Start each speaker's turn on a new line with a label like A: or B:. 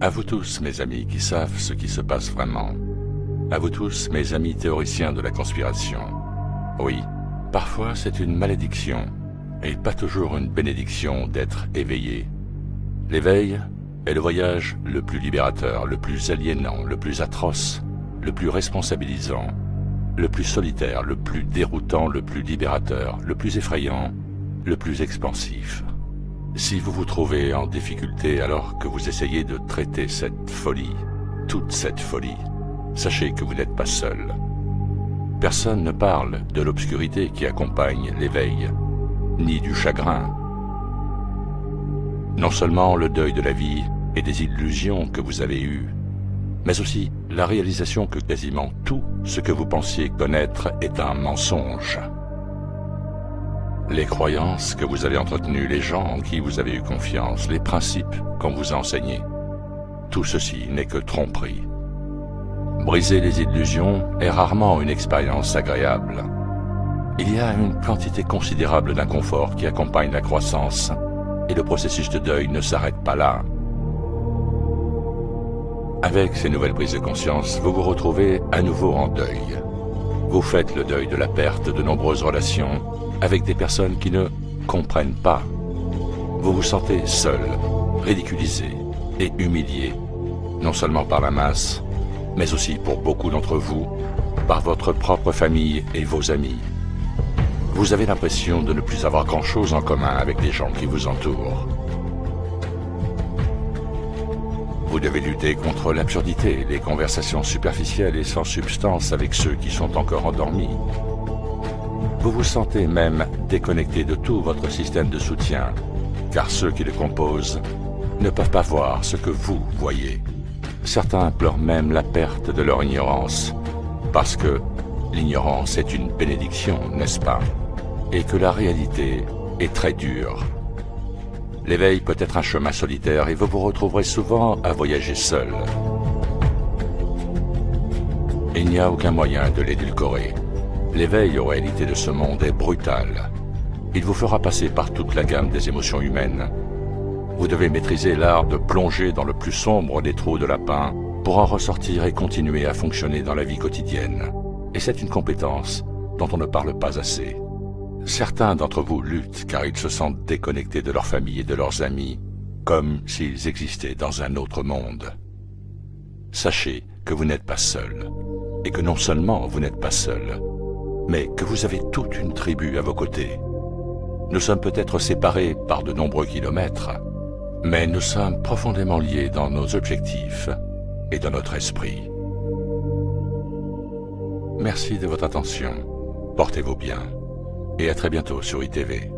A: À vous tous, mes amis qui savent ce qui se passe vraiment. À vous tous, mes amis théoriciens de la conspiration. Oui, parfois c'est une malédiction, et pas toujours une bénédiction d'être éveillé. L'éveil est le voyage le plus libérateur, le plus aliénant, le plus atroce, le plus responsabilisant, le plus solitaire, le plus déroutant, le plus libérateur, le plus effrayant, le plus expansif. Si vous vous trouvez en difficulté alors que vous essayez de traiter cette folie, toute cette folie, sachez que vous n'êtes pas seul. Personne ne parle de l'obscurité qui accompagne l'éveil, ni du chagrin. Non seulement le deuil de la vie et des illusions que vous avez eues, mais aussi la réalisation que quasiment tout ce que vous pensiez connaître est un mensonge. Les croyances que vous avez entretenues, les gens en qui vous avez eu confiance, les principes qu'on vous a enseignés, tout ceci n'est que tromperie. Briser les illusions est rarement une expérience agréable. Il y a une quantité considérable d'inconfort qui accompagne la croissance, et le processus de deuil ne s'arrête pas là. Avec ces nouvelles prises de conscience, vous vous retrouvez à nouveau en deuil. Vous faites le deuil de la perte de nombreuses relations avec des personnes qui ne comprennent pas. Vous vous sentez seul, ridiculisé et humilié, non seulement par la masse, mais aussi pour beaucoup d'entre vous, par votre propre famille et vos amis. Vous avez l'impression de ne plus avoir grand-chose en commun avec les gens qui vous entourent. Vous devez lutter contre l'absurdité, les conversations superficielles et sans substance avec ceux qui sont encore endormis. Vous vous sentez même déconnecté de tout votre système de soutien, car ceux qui le composent ne peuvent pas voir ce que vous voyez. Certains pleurent même la perte de leur ignorance, parce que l'ignorance est une bénédiction, n'est-ce pas? Et que la réalité est très dure. L'éveil peut être un chemin solitaire et vous vous retrouverez souvent à voyager seul. Il n'y a aucun moyen de l'édulcorer. L'éveil aux réalités de ce monde est brutal. Il vous fera passer par toute la gamme des émotions humaines. Vous devez maîtriser l'art de plonger dans le plus sombre des trous de lapin pour en ressortir et continuer à fonctionner dans la vie quotidienne. Et c'est une compétence dont on ne parle pas assez. Certains d'entre vous luttent car ils se sentent déconnectés de leur famille et de leurs amis, comme s'ils existaient dans un autre monde. Sachez que vous n'êtes pas seul, et que non seulement vous n'êtes pas seul, mais que vous avez toute une tribu à vos côtés. Nous sommes peut-être séparés par de nombreux kilomètres, mais nous sommes profondément liés dans nos objectifs et dans notre esprit. Merci de votre attention, portez-vous bien, et à très bientôt sur ITV.